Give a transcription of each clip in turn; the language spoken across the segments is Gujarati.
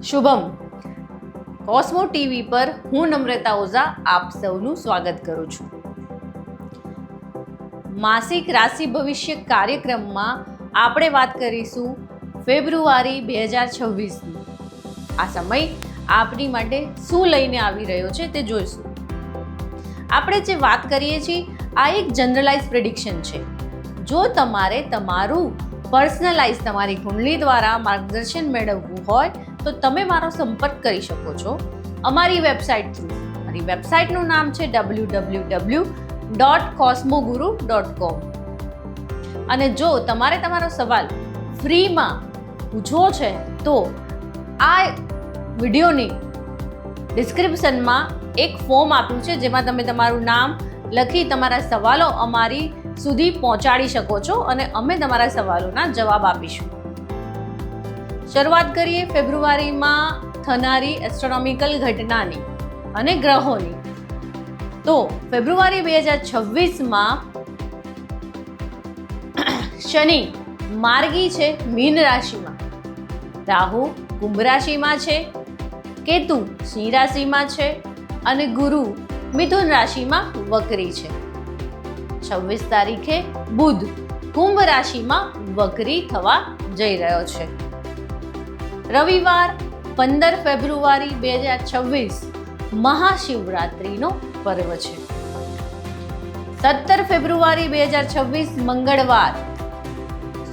શુભમ કોસ્મો ટીવી પર હું નમ્રતા ઓઝા આપ સૌનું સ્વાગત કરું છું. માસિક રાશિ ભવિષ્ય કાર્યક્રમમાં આપણે વાત કરીશું ફેબ્રુઆરી 2026ની. આ સમય આપણી માટે શું લઈને આવી રહ્યો છે તે જોઈશું. આપણે જે વાત કરીએ છીએ આ એક જનરલાઇઝ પ્રેડિક્શન છે. જો તમારે તમારું પર્સનલાઇઝ તમારી કુંડલી દ્વારા માર્ગદર્શન મેળવવું હોય તો તમે મારો સંપર્ક કરી શકો છો અમારી વેબસાઇટ થ્રુ. મારી વેબસાઇટનું નામ છે www.cosmoguru.com. અને જો તમારે તમારો સવાલ ફ્રીમાં પૂછવો છે તો આ વિડીયોની ડિસ્ક્રિપ્શનમાં એક ફોર્મ આપ્યું છે જેમાં તમે તમારું નામ લખી તમારા સવાલો અમારી સુધી પહોંચાડી શકો છો અને અમે તમારા સવાલોના જવાબ આપીશું. શરૂઆત કરીએ ફેબ્રુઆરીમાં થનારી એસ્ટ્રોનોમિકલ ઘટનાની અને ગ્રહોની. તો ફેબ્રુઆરી 2026માં શનિ માર્ગી છે મીન રાશિમાં, રાહુ કુંભ રાશિમાં છે, કેતુ સિંહ રાશિમાં છે અને ગુરુ મિથુન રાશિમાં વક્રી છે. 26 તારીખે બુધ કુંભ રાશિમાં વક્રી થવા જઈ રહ્યો છે. રવિવાર 15 ફેબ્રુઆરી 2026 મહાશિવરાત્રિનો પર્વ છે. 17 ફેબ્રુઆરી 2026 મંગળવાર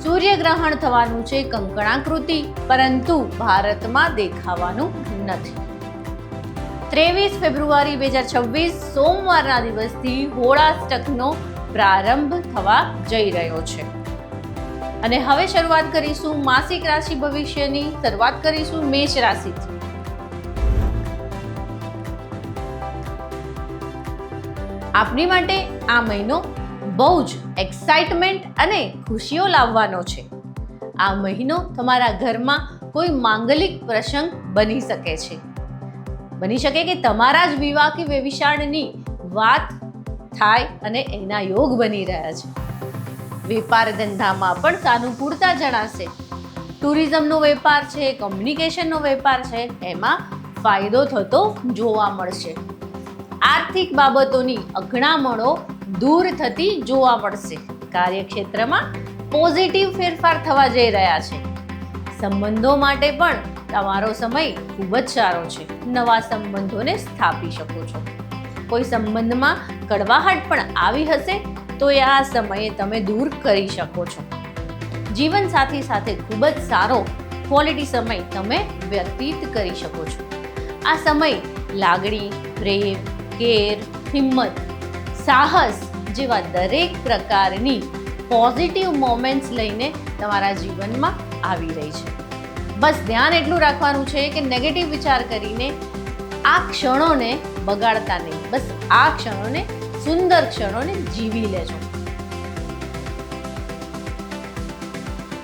સૂર્યગ્રહણ થવાનું છે કંકણાકૃતિ, પરંતુ ભારતમાં દેખાવાનું નથી. 23 ફેબ્રુઆરી 2026 સોમવારના દિવસથી હોળાષ્ટકનો પ્રારંભ થવા જઈ રહ્યો છે. અને હવે શરૂઆત કરીશું માસિક રાશિ ભવિષ્યની. શરૂઆત કરીશું મેષ રાશિથી. આપની માટે આ મહિનો બહુ જ એક્સાઇટમેન્ટ અને ખુશીઓ લાવવાનો છે. આ મહિનો તમારા ઘરમાં કોઈ માંગલિક પ્રસંગ બની શકે છે. બની શકે કે તમારા જ વિવાહ કે વ્યભિચારની વાત થાય અને એના યોગ બની રહ્યા છે. વેપાર ધંધામાં પણ સાનુકૂળતા જણાશે. ટુરિઝમનો વેપાર છે, કોમ્યુનિકેશનનો વેપાર છે, એમાં ફાયદો થતો જોવા મળશે. આર્થિક બાબતોની અગણામણો દૂર થતી જોવા મળશે. કાર્યક્ષેત્રમાં પોઝિટિવ ફેરફાર થવા જઈ રહ્યા છે. સંબંધો માટે પણ તમારો સમય ખૂબ જ સારો છે. નવા સંબંધોને સ્થાપી શકો છો. કોઈ સંબંધમાં કડવાહટ પણ આવી હશે તો એ આ સમયે તમે દૂર કરી શકો છો. જીવનસાથી સાથે ખૂબ જ સારો ક્વોલિટી સમય તમે વ્યતીત કરી શકો છો. આ સમય લાગણી, પ્રેમ, કેર, હિંમત, સાહસ જેવા દરેક પ્રકારની પોઝિટિવ મોમેન્ટ્સ લઈને તમારા જીવનમાં આવી રહી છે. બસ ધ્યાન એટલું રાખવાનું છે કે નેગેટિવ વિચાર કરીને આ ક્ષણોને બગાડતા નહીં. બસ આ ક્ષણોને, સુંદર ક્ષણોને જીવી લેજો.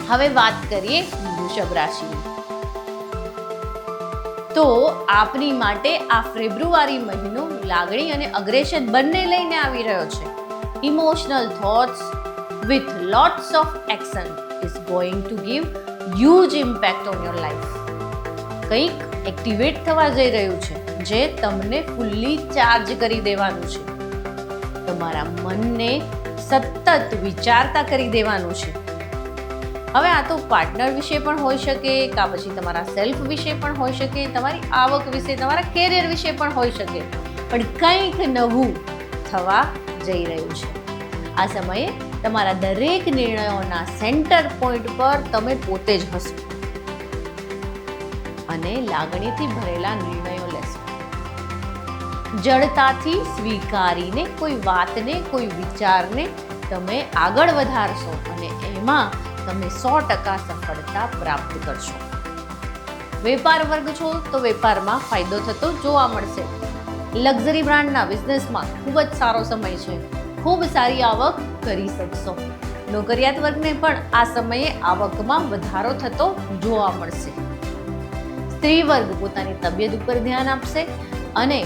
હવે વાત કરીએ વૃષભ રાશિની. તો આપની માટે આ ફેબ્રુઆરી મહિનો લાગણી અને અગ્રેશન બંને લઈને આવી રહ્યો છે. Emotional thoughts with lots of action is going to give huge impact on your life. કંઈક એક્ટિવેટ થવા જઈ રહ્યું છે જે તમને ફૂલ્લી ચાર્જ કરી દેવાનું છે. તમારા મનને સતત વિચારતા કરી દેવાનું છે. હવે આ તો પાર્ટનર વિશે પણ હોઈ શકે, કાં પછી તમારા સેલ્ફ વિશે પણ હોઈ શકે, તમારી આવક વિશે, તમારા કેરિયર વિશે પણ હોઈ શકે, પણ કંઈક નવું થવા જઈ રહ્યું છે. આ સમયે તમારા દરેક નિર્ણયોના સેન્ટર પોઈન્ટ પર તમે પોતે જ હશો અને લાગણીથી ભરેલા નિર્ણયો લેશો. જડતાથી સ્વીકારીને કોઈ વાતને, કોઈ વિચારને તમે આગળ વધારશો અને એમાં તમે 100% સફળતા પ્રાપ્ત કરશો. વેપાર વર્ગ છો તો વેપારમાં ફાયદો થતો જોવા મળશે. લક્ઝરી બ્રાન્ડના બિઝનેસમાં ખૂબ જ સારો સમય છે. ખૂબ સારી આવક કરી શકશો. નોકરિયાત વર્ગને પણ આ સમયે આવકમાં વધારો થતો જોવા મળશે. સ્ત્રી વર્ગ પોતાની તબિયત ઉપર ધ્યાન આપશે અને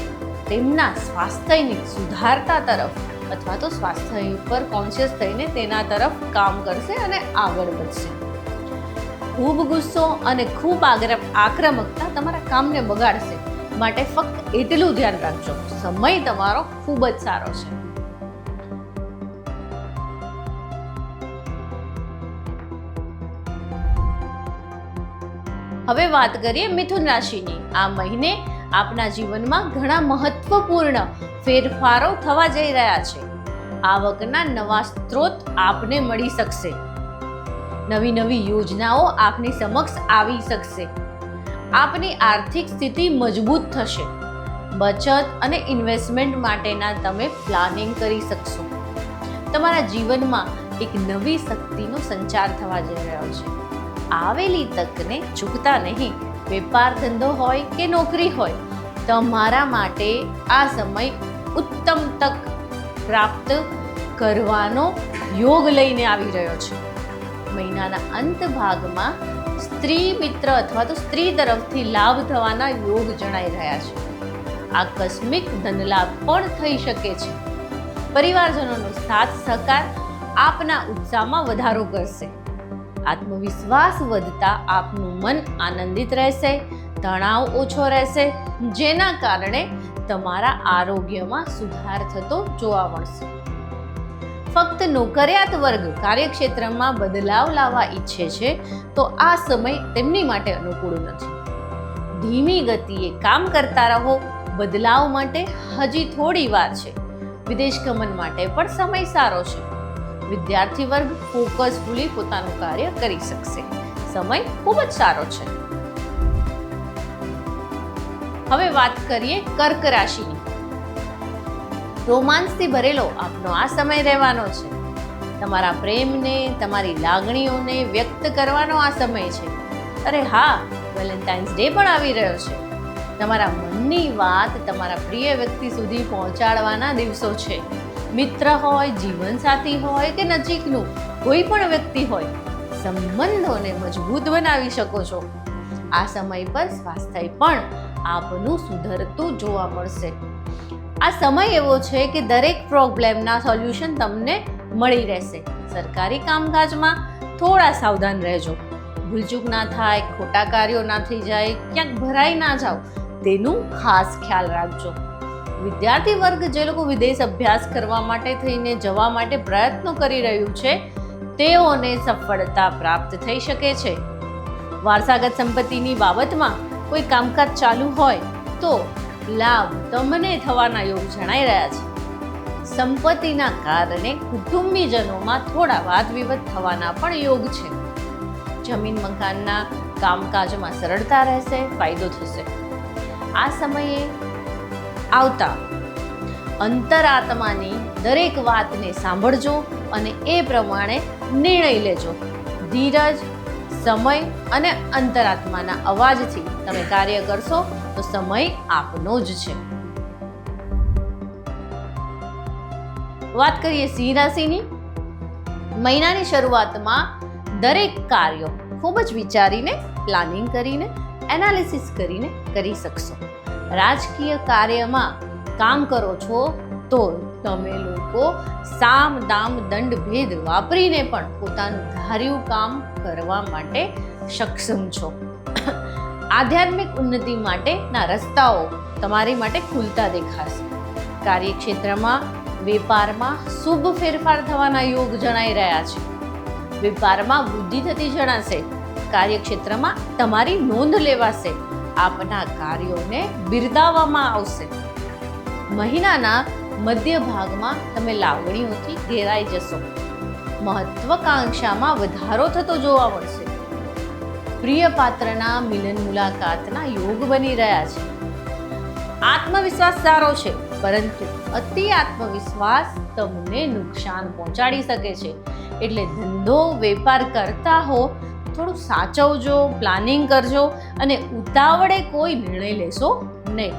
તેમના સ્વાસ્થ્યની સુધારતા તરફ અથવા તો સ્વાસ્થ્ય ઉપર કોન્શિયસ થઈને તેના તરફ કામ કરશે અને આગળ વધશે. ખૂબ ગુસ્સો અને ખૂબ આક્રમકતા તમારા કામને બગાડશે. માટે ફક્ત એટલું ધ્યાન રાખજો, સમય તમારો ખૂબ જ સારો છે. હવે વાત કરીએ મિથુન રાશિની. આ મહિને આપના જીવનમાં ઘણા મહત્વપૂર્ણ ફેરફારો થવા જઈ રહ્યા છે. આવકના નવા સ્ત્રોત આપને મળી શકશે. નવી યોજનાઓ આપની સમક્ષ આવી શકશે. આપની આર્થિક સ્થિતિ મજબૂત થશે. બચત અને ઇન્વેસ્ટમેન્ટ માટેના તમે પ્લાનિંગ કરી શકશો. તમારા જીવનમાં એક નવી શક્તિનો સંચાર થવા જઈ રહ્યો છે. આવેલી તકને ચૂકતા નહીં. વેપાર ધંધો હોય કે નોકરી હોય, તમારા માટે આ સમય ઉત્તમ તક પ્રાપ્ત કરવાનો યોગ લઈને આવી રહ્યો છે. મહિનાના અંત ભાગમાં સ્ત્રી મિત્ર અથવા તો સ્ત્રી તરફથી લાભ થવાના યોગ જણાઈ રહ્યા છે. આકસ્મિક ધનલાભ પણ થઈ શકે છે. પરિવારજનોનો સાથ સહકાર આપના ઉત્સાહમાં વધારો કરશે. આત્મવિશ્વાસ વધતા આપનું મન આનંદિત રહેશે. તણાવ ઓછો રહેશે, જેના કારણે તમારા આરોગ્યમાં સુધાર થતો જોવા મળશે. ફક્ત નોકરિયાત વર્ગ કાર્યક્ષેત્રમાં બદલાવ લાવવા ઈચ્છે છે તો આ સમય તેમની માટે અનુકૂળ નથી. ધીમી ગતિએ કામ કરતા રહો. બદલાવ માટે હજી થોડી વાર છે. વિદેશ ગમન માટે પણ સમય સારો છે. વિદ્યાર્થી વર્ગ ફોકસફુલી પોતાનું કાર્ય કરી શકશે. સમય ખૂબ જ સારો છે. હવે વાત કરીએ કર્ક રાશિની. રોમાંસથી ભરેલો આપનો આ સમય રહેવાનો છે. તમારા પ્રેમને, તમારી લાગણીઓને વ્યક્ત કરવાનો આ સમય છે. અરે હા, વેલેન્ટાઇન્સ ડે પણ આવી રહ્યો છે. તમારા મનની વાત તમારા પ્રિય વ્યક્તિ સુધી પહોંચાડવાના દિવસો છે. મિત્ર હોય, જીવનસાથી હોય કે નજીકનું કોઈ પણ વ્યક્તિ હોય, સંબંધોને મજબૂત બનાવી શકો છો. આ સમય પર સ્વાસ્થ્ય પણ આપનું સુધરતું જોવા મળશે. આ સમય એવો છે કે દરેક પ્રોબ્લેમના સોલ્યુશન તમને મળી રહેશે. સરકારી કામકાજમાં થોડા સાવધાન રહેજો. ભૂલચૂક ના થાય, ખોટા કાર્યો ના થઈ જાય, ક્યાંક ભરાઈ ના જાઓ, તેનું ખાસ ખ્યાલ રાખજો. વિદ્યાર્થી વર્ગ જે લોકો વિદેશ અભ્યાસ કરવા માટે થઈને જવા માટે પ્રયત્નો કરી રહ્યું છે, તેઓને સફળતા પ્રાપ્ત થઈ શકે છે. વારસાગત સંપત્તિની બાબતમાં કોઈ કામકાજ ચાલુ હોય તો લાભ તમને થવાના યોગ જણાઈ રહ્યા છે. સંપત્તિના કારણે કુટુંબીજનોમાં થોડા વાદ વિવાદ થવાના પણ યોગ છે. જમીન મકાનના કામકાજમાં સરળતા રહેશે, ફાયદો થશે. આ સમયે આવતા અંતરાત્માની દરેક વાતને સાંભળજો અને એ પ્રમાણે નિર્ણય લેજો. ધીરજ, સમય અને અંતરાત્માના અવાજથી તમે કાર્ય કરશો તો સમય આપનો જ છે. વાત કરીએ સિંહ રાશિની. મહિનાની શરૂઆતમાં દરેક કાર્યો ખૂબ જ વિચારીને, પ્લાનિંગ કરીને, એનાલિસિસ કરીને કરી શકશો. રાજકીય કાર્યમાં કામ કરો છો તો તમે લોકો સામ દામ દંડ ભેદ વાપરીને પણ પોતાનું ધાર્યું કામ કરવા માટે સક્ષમ છો. આધ્યાત્મિક ઉન્નતિ માટેના રસ્તાઓ તમારી માટે ખુલતા દેખાશે. કાર્યક્ષેત્રમાં, વેપારમાં શુભ ફેરફાર થવાના યોગ જણાઈ રહ્યા છે. વેપારમાં વૃદ્ધિ થતી જણાશે. કાર્યક્ષેત્રમાં તમારી નોંધ લેવાશે. આપના કાર્યોને બિરદાવવામાં આવશે. મહિનાના મધ્ય ભાગમાં તમે લાગણીઓથી ઘેરાઈ જશો. મહત્વાકાંક્ષામાં વધારો થતો જોવા મળશે. પ્રિય પાત્રના મિલન મુલાકાતના યોગ બની રહ્યા છે. આત્મવિશ્વાસ સારો છે, પરંતુ અતિ આત્મવિશ્વાસ તમને નુકસાન પહોંચાડી શકે છે. એટલે ધંધો વેપાર કરતા હો થોડું સાચવજો, પ્લાનિંગ કરજો અને ઉતાવળે કોઈ નિર્ણય લેશો નહીં.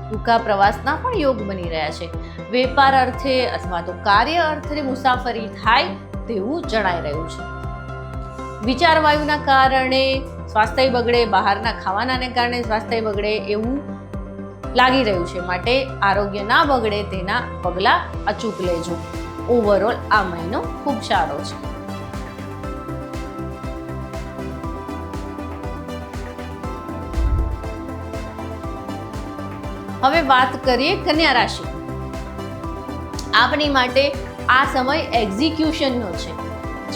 ટૂંકા પ્રવાસના પણ યોગ બની રહ્યા છે. વેપાર અર્થે અથવા તો કાર્ય અર્થે મુસાફરી થાય તેવું જણાઈ રહ્યું છે. વિચાર વાયુના કારણે સ્વાસ્થ્ય બગડે, બહારના ખાવાનાને કારણે સ્વાસ્થ્ય બગડે એવું લાગી રહ્યું છે. માટે આરોગ્ય ના બગડે તેના પગલાં અચૂક લેજો. ઓવરઓલ આ મહિનો ખૂબ સારો છે. હવે વાત કરીએ કન્યા રાશિ. આપની માટે આ સમય એક્ઝિક્યુશનનો છે.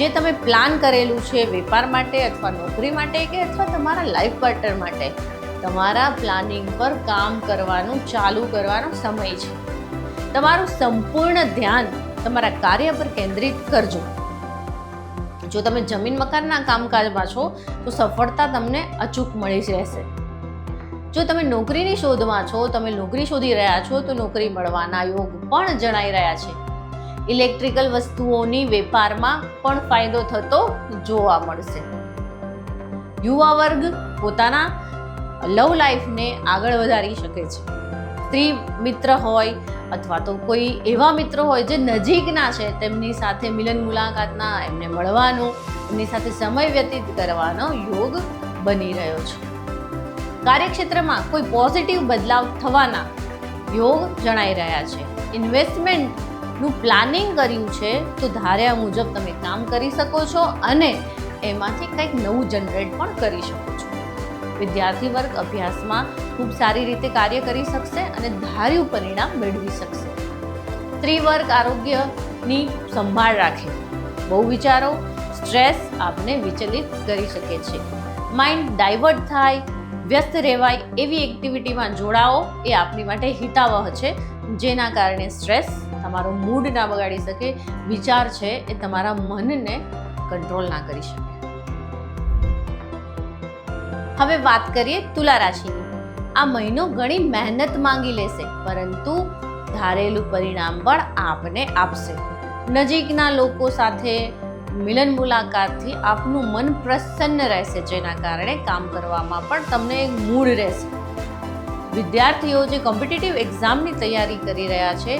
જે તમે પ્લાન કરેલું છે વેપાર માટે અથવા નોકરી માટે કે અથવા તમારા લાઈફ પાર્ટનર માટે, તમારા પ્લાનિંગ પર કામ કરવાનું ચાલુ કરવાનો સમય છે. તમારું સંપૂર્ણ ધ્યાન તમારા કાર્ય પર કેન્દ્રિત કરજો. જો તમે જમીન મકાનના કામકાજમાં છો તો સફળતા તમને અચૂક મળી જ રહેશે. જો તમે નોકરીની શોધમાં છો, તમે નોકરી શોધી રહ્યા છો તો નોકરી મળવાના યોગ પણ જણાઈ રહ્યા છે. ઇલેક્ટ્રિકલ વસ્તુઓની વેપારમાં પણ ફાયદો થતો જોવા મળશે. યુવા વર્ગ પોતાના લવ લાઈફને આગળ વધારી શકે છે. સ્ત્રી મિત્ર હોય અથવા તો કોઈ એવા મિત્રો હોય જે નજીકના છે, તેમની સાથે મિલન મુલાકાતના, એમને મળવાનું, એમની સાથે સમય વ્યતીત કરવાનો યોગ બની રહ્યો છે. કાર્યક્ષેત્રમાં કોઈ પોઝિટિવ બદલાવ થવાના યોગ જણાઈ રહ્યા છે. ઇન્વેસ્ટમેન્ટનું પ્લાનિંગ કર્યું છે તો ધાર્યા મુજબ તમે કામ કરી શકો છો અને એમાંથી કંઈક નવું જનરેટ પણ કરી શકો છો. વિદ્યાર્થી વર્ગ અભ્યાસમાં ખૂબ સારી રીતે કાર્ય કરી શકશે અને ધાર્યું પરિણામ મેળવી શકશે. સ્ત્રી વર્ગ આરોગ્યની સંભાળ રાખે. બહુ વિચારો, સ્ટ્રેસ આપને વિચલિત કરી શકે છે. માઇન્ડ ડાયવર્ટ થાય, વ્યસ્ત રહેવાય એવી એક્ટિવિટીમાં જોડાઓ એ આપની માટે હિતાવહ છે, જેના કારણે સ્ટ્રેસ તમારો મૂડ ના બગાડી શકે, વિચાર છે એ તમારા મનને કંટ્રોલ ના કરી શકે. હવે વાત કરીએ તુલા રાશિની. આ મહિનો ઘણી મહેનત માંગી લેશે, પરંતુ ધારેલું પરિણામ પણ આપને આપશે. નજીકના લોકો સાથે મિલન મુલાકાતથી આપનું મન પ્રસન્ન રહેશે, જેના કારણે કામ કરવામાં પણ તમને એક મૂડ રહેશે. વિદ્યાર્થીઓ જે કોમ્પિટિટિવ એક્ઝામની તૈયારી કરી રહ્યા છે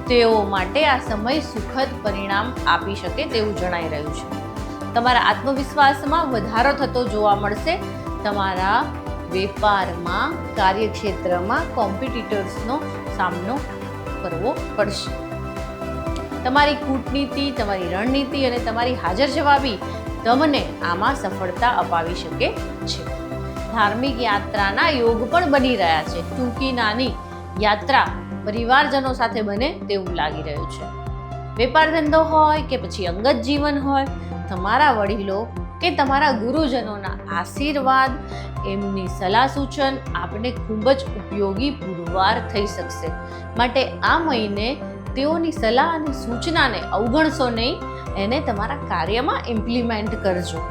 તેઓ માટે આ સમય સુખદ પરિણામ આપી શકે તેવું જણાઈ રહ્યું છે. તમારા આત્મવિશ્વાસમાં વધારો થતો જોવા મળશે. તમારા વેપારમાં, કાર્યક્ષેત્રમાં કોમ્પિટિટર્સનો સામનો કરવો પડશે. તમારી કૂટનીતિ, તમારી રણનીતિ અને તમારી હાજર જવાબી તમને આમાં સફળતા અપાવી શકે છે. ધાર્મિક યાત્રાના યોગ પણ બની રહ્યા છે. ટૂંકી નાની યાત્રા પરિવારજનો સાથે બને તેવું લાગી રહ્યું છે. વેપાર ધંધો હોય કે પછી અંગત જીવન હોય, તમારા વડીલો કે તમારા ગુરુજનોના આશીર્વાદ, એમની સલાહ સૂચન આપને ખૂબ જ ઉપયોગી પુરવાર થઈ શકશે. માટે આ મહિને તેઓની સલાહ અને સૂચનાને અવગણશો નહીં, એને તમારા કાર્યમાં ઇમ્પ્લિમેન્ટ કરજો.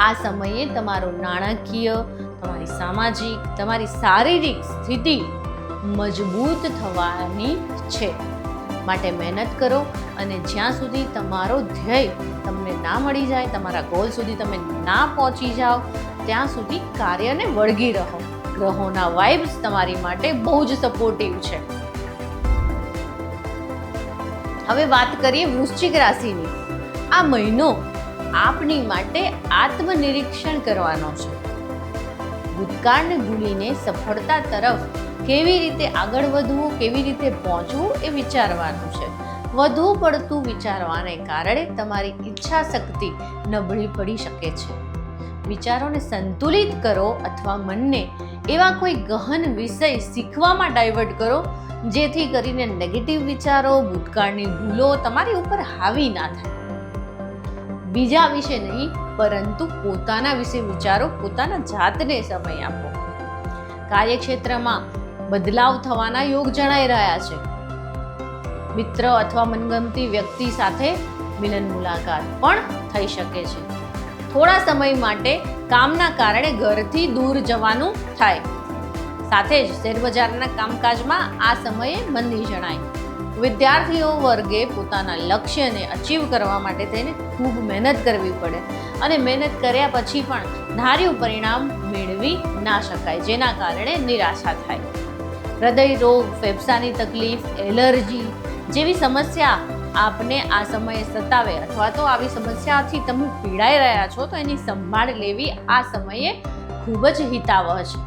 આ સમયે તમારું નાણાકીય, તમારી સામાજિક, તમારી શારીરિક સ્થિતિ મજબૂત થવાની છે. માટે મહેનત કરો અને જ્યાં સુધી તમારો ધ્યેય તમને ના મળી જાય, તમારા ગોલ સુધી તમે ના પહોંચી જાઓ, ત્યાં સુધી કાર્યને વળગી રહો. ગ્રહોના વાઇબ્સ તમારી માટે બહુ જ સપોર્ટિવ છે. હવે વાત કરીએ વૃશ્ચિક રાશિની. આ મહિનો આપની માટે આત્મનિરીક્ષણ કરવાનો છે. ભૂતકાળને ભૂલીને સફળતા તરફ કેવી રીતે આગળ વધવું, કેવી રીતે પહોંચવું એ વિચારવાનું છે. વધુ પડતું વિચારવાને કારણે તમારી ઈચ્છા શક્તિ નબળી પડી શકે છે. વિચારોને સંતુલિત કરો અથવા મનને એવા કોઈ ગહન વિષય શીખવામાં ડાયવર્ટ કરો, જેથી કરીને નેગેટિવ વિચારો, ભૂતકાળની ભૂલો તમારી ઉપર હાવી ના થાય. બીજા વિશે નહીં, પરંતુ પોતાના વિશે વિચારો, પોતાના જાતને સમય આપો. કાર્યક્ષેત્રમાં બદલાવ થવાના યોગ જણાઈ રહ્યા છે. મિત્ર અથવા મનગમતી વ્યક્તિ સાથે મિલન મુલાકાત પણ થઈ શકે છે. થોડા સમય માટે કામના કારણે ઘરથી દૂર જવાનું થાય. સાથે જ શેરબજારના કામકાજમાં આ સમયે મંદી જણાય. વિદ્યાર્થીઓ વર્ગે પોતાના લક્ષ્યને અચીવ કરવા માટે તેને ખૂબ મહેનત કરવી પડે અને મહેનત કર્યા પછી પણ ધાર્યું પરિણામ મેળવી ના શકાય, જેના કારણે નિરાશા થાય. હૃદય રોગ, ફેફસાની તકલીફ, એલર્જી જેવી સમસ્યા આપને આ સમયે સતાવે અથવા તો આવી સમસ્યાથી તમે પીડાઈ રહ્યા છો તો એની સંભાળ લેવી આ સમયે ખૂબ જ હિતાવહ છે.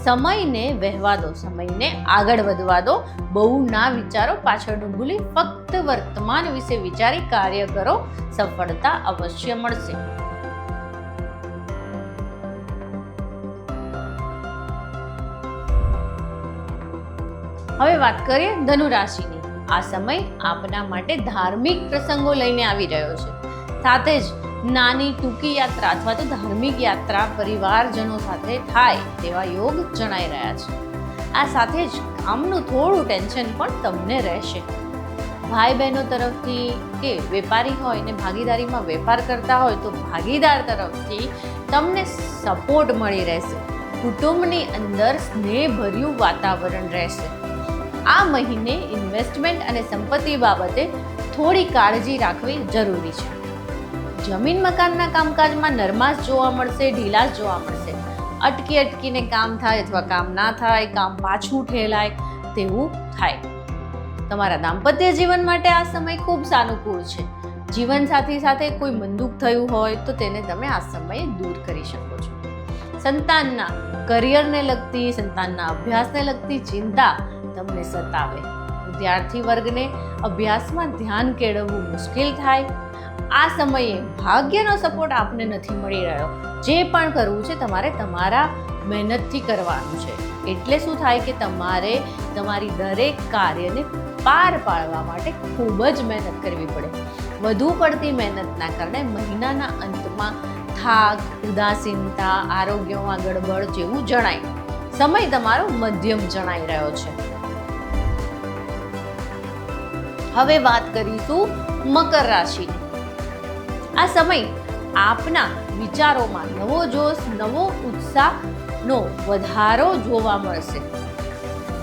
સમયને વહેવા દો, સમયને આગળ વધવા દો. બહુ ના વિચારો, પાછળનું ભૂલી ફક્ત વર્તમાન વિશે વિચારી કાર્ય કરો. સફળતા અવશ્ય મળશે. હવે વાત કરીએ ધનુ રાશિની. આ સમય આપના માટે ધાર્મિક પ્રસંગો લઈને આવી રહ્યો છે. સાથે જ નાની ટૂંકી યાત્રા અથવા તો ધાર્મિક યાત્રા પરિવારજનો સાથે થાય તેવા યોગ જણાઈ રહ્યા છે. આ સાથે જ કામનું થોડું ટેન્શન પણ તમને રહેશે. ભાઈ બહેનો તરફથી કે વેપારી હોય ને ભાગીદારીમાં વેપાર કરતા હોય તો ભાગીદાર તરફથી તમને સપોર્ટ મળી રહેશે. કુટુંબની અંદર સ્નેહભર્યું વાતાવરણ રહેશે. આ મહિને ઇન્વેસ્ટમેન્ટ અને સંપત્તિ બાબતે થોડી કાળજી રાખવી જરૂરી છે. જમીન મકાનના કામકાજમાં નરમાશ જોવા મળશે, ઢીલાશ જોવા મળશે. અટકીને કામ થાય અથવા કામ ના થાય, કામ પાછું ઠેલાય તેવું થાય. તમારા દાંપત્ય જીવન માટે આ સમય ખૂબ સાનુકૂળ છે. જીવનસાથી સાથે કોઈ મનદુખ થયું હોય તો તેને તમે આ સમયે દૂર કરી શકો છો. સંતાનના કરિયરને લગતી, સંતાનના અભ્યાસને લગતી ચિંતા તમને સતાવે. વિદ્યાર્થી વર્ગને અભ્યાસમાં ધ્યાન કેળવવું મુશ્કેલ થાય. આ સમયે ભાગ્યનો સપોર્ટ આપને નથી મળી રહ્યો. જે પણ કરવું છે તમારે તમારા મહેનતથી કરવાનું છે. એટલે શું થાય કે તમારે તમારી દરેક કાર્યને પાર પાડવા માટે ખૂબ જ મહેનત કરવી પડે. વધુ પડતી મહેનતના કારણે મહિનાના અંતમાં થાક, ઉદાસીનતા, આરોગ્યમાં ગડબડ જેવું જણાય. સમય તમારો મધ્યમ જણાઈ રહ્યો છે. હવે વાત કરીશું મકર રાશિની. આ સમય આપના વિચારોમાં નવો જોશ, નવો ઉત્સાહનો વધારો જોવા મળશે.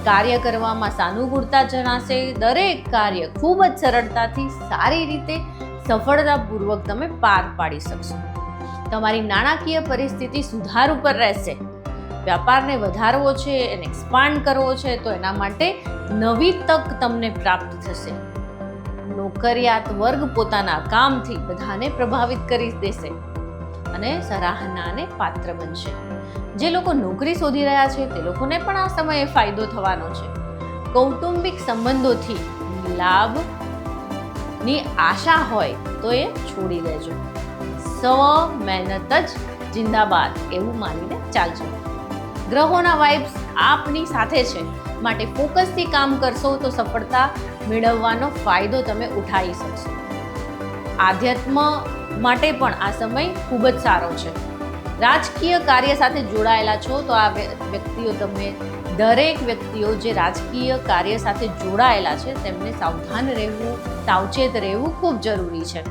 કાર્ય કરવામાં સાનુકૂળતા જણાશે. દરેક કાર્ય ખૂબ જ સરળતાથી, સારી રીતે, સફળતાપૂર્વક તમે પાર પાડી શકશો. તમારી નાણાકીય પરિસ્થિતિ સુધાર ઉપર રહેશે. વ્યાપારને વધારવો છે, એને એક્સપાન્ડ કરવો છે તો એના માટે નવી તક તમને પ્રાપ્ત થશે. નોકરિયાત વર્ગ પોતાના કામથી બધાને પ્રભાવિત કરી દેશે અને સરાહનાને પાત્ર બનશે. જે લોકો નોકરી શોધી રહ્યા છે તે લોકોને પણ આ સમયે ફાયદો થવાનો છે. કૌટુંબિક સંબંધોથી લાભની આશા હોય તો એ છોડી દેજો. મહેનત જ જિંદાબાદ એવું માનીને ચાલજો. ગ્રહોના વાઇબ્સ આપની સાથે છે, માટે ફોકસથી કામ કરશો તો સફળતા મેળવવાનો ફાયદો તમે ઉઠાવી શકશો. આધ્યાત્મ માટે પણ આ સમય ખૂબ જ સારો છે. રાજકીય કાર્ય સાથે જોડાયેલા છો તો આ વ્યક્તિઓ, તમે દરેક વ્યક્તિઓ જે રાજકીય કાર્ય સાથે જોડાયેલા છે તેમને સાવધાન રહેવું, સાવચેત રહેવું ખૂબ જરૂરી છે.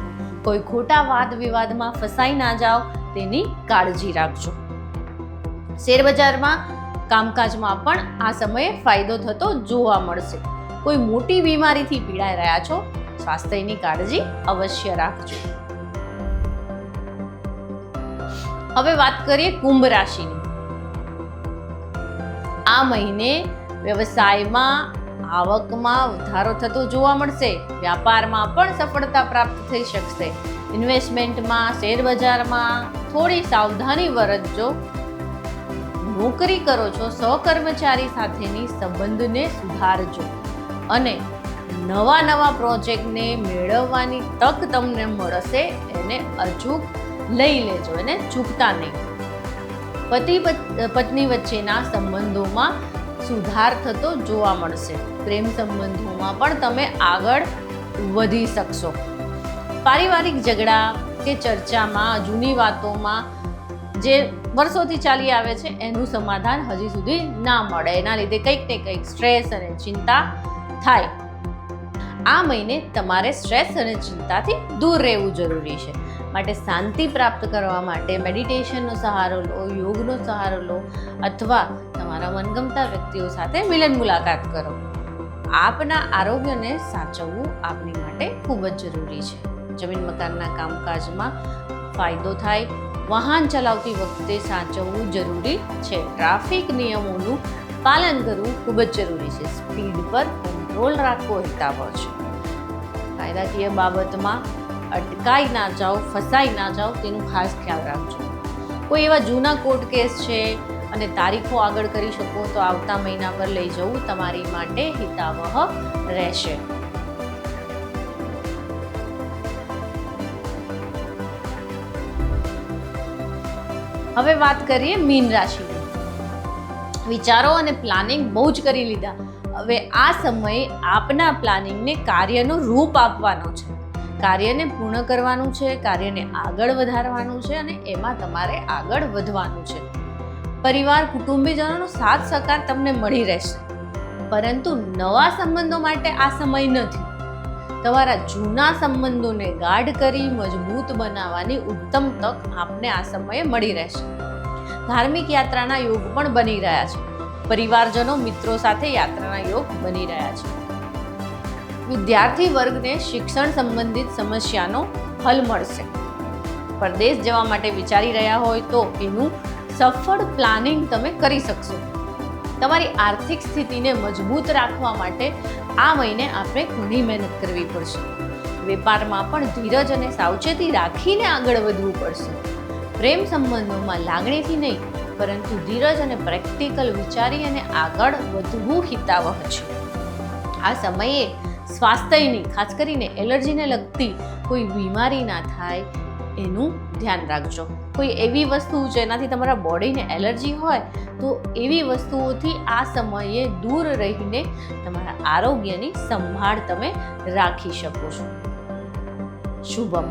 કોઈ ખોટા વાદ વિવાદમાં ફસાઈ ના જાઓ તેની કાળજી રાખજો. શેરબજારમાં કામકાજમાં પણ આ સમયે ફાયદો થતો જોવા મળશે. કોઈ મોટી બીમારીથી પીડાઈ રહ્યા છો, સ્વાસ્થ્યની કાળજી અવશ્ય રાખજો. હવે વાત કરીએ કુંભ રાશિની. આ મહિને વ્યવસાયમાં આવકમાં વધારો થતો જોવા મળશે. વ્યાપારમાં પણ સફળતા પ્રાપ્ત થઈ શકશે. ઇન્વેસ્ટમેન્ટમાં, શેરબજારમાં થોડી સાવધાની વર્તજો. નોકરી કરો છો, સહકર્મચારી સાથેની સંબંધને સુધારજો અને નવા પ્રોજેક્ટને મેળવવાની તક તમને મળશે. એને અચૂક લઈ લેજો, એને ચૂકતા નહીં. પતિ પત્ની વચ્ચેના સંબંધોમાં સુધાર થતો જોવા મળશે. પ્રેમ સંબંધોમાં પણ તમે આગળ વધી શકશો. પારિવારિક ઝઘડા કે ચર્ચામાં, જૂની વાતોમાં જે વર્ષોથી ચાલી આવે છે એનું સમાધાન હજી સુધી ના મળે, એના લીધે કંઈક ને કંઈક સ્ટ્રેસ અને ચિંતા થાય. આ મહિને તમારે સ્ટ્રેસ અને ચિંતાથી દૂર રહેવું જરૂરી છે. માટે શાંતિ પ્રાપ્ત કરવા માટે મેડિટેશનનો સહારો લો, યોગનો સહારો લો અથવા તમારા મનગમતા વ્યક્તિઓ સાથે મિલન મુલાકાત કરો. આપના આરોગ્યને સાચવવું આપની માટે ખૂબ જ જરૂરી છે. જમીન મકાનના કામકાજમાં ફાયદો થાય. વાહન ચલાવતી વખતે સાચવવું જરૂરી છે. ટ્રાફિક નિયમોનું પાલન કરવું ખૂબ જ જરૂરી છે. સ્પીડ પર કંટ્રોલ રાખવો હિતાવહ છે. કાયદાકીય બાબતમાં અટકાઈ ના જાઓ, ફસાઈ ના જાઓ તેનું ખાસ ખ્યાલ રાખજો. કોઈ એવા જૂના કોર્ટ કેસ છે અને તારીખો આગળ કરી શકો તો આવતા મહિના પર લઈ જવું તમારી માટે હિતાવહ રહેશે. હવે વાત કરીએ મીન રાશિની. વિચારો અને પ્લાનિંગ બહુ જ કરી લીધા. હવે આ સમયે આપના પ્લાનિંગને કાર્યનું રૂપ આપવાનો છે, કાર્યને પૂર્ણ કરવાનું છે, કાર્યને આગળ વધારવાનું છે અને એમાં તમારે આગળ વધવાનું છે. પરિવાર કુટુંબીજનોનો સાથ સહકાર તમને મળી રહેશે, પરંતુ નવા સંબંધો માટે આ સમય નથી. તમારા જૂના સંબંધોને ગાઢ કરી મજબૂત બનાવવાની ઉત્તમ તક આપને આ સમયે મળી રહેશે. ધાર્મિક યાત્રાના યોગ પણ બની રહ્યા છે. પરિવારજનો મિત્રો સાથે યાત્રાના યોગ બની રહ્યા છે. વિદ્યાર્થી વર્ગને શિક્ષણ સંબંધિત સમસ્યાનો હલ મળશે. પરદેશ જવા માટે વિચારી રહ્યા હોય તો એનું સફળ પ્લાનિંગ તમે કરી શકશો. તમારી આર્થિક સ્થિતિને મજબૂત રાખવા માટે આ મહિને આપણે ઘણી મહેનત કરવી પડશે. વેપારમાં પણ ધીરજ અને સાવચેતી રાખીને આગળ વધવું પડશે. પ્રેમ સંબંધોમાં લાગણીથી નહીં, પરંતુ ધીરજ અને પ્રેક્ટિકલ વિચારી અને આગળ વધવું હિતાવહ છે. આ સમયે સ્વાસ્થ્યની, ખાસ કરીને એલર્જીને લગતી કોઈ બીમારી ના થાય એનું ધ્યાન રાખજો. કોઈ એવી વસ્તુ જેનાથી તમારા બોડીને એલર્જી હોય તો એવી વસ્તુઓથી આ સમયે દૂર રહીને તમારા આરોગ્યની સંભાળ તમે રાખી શકો છો. શુભમ.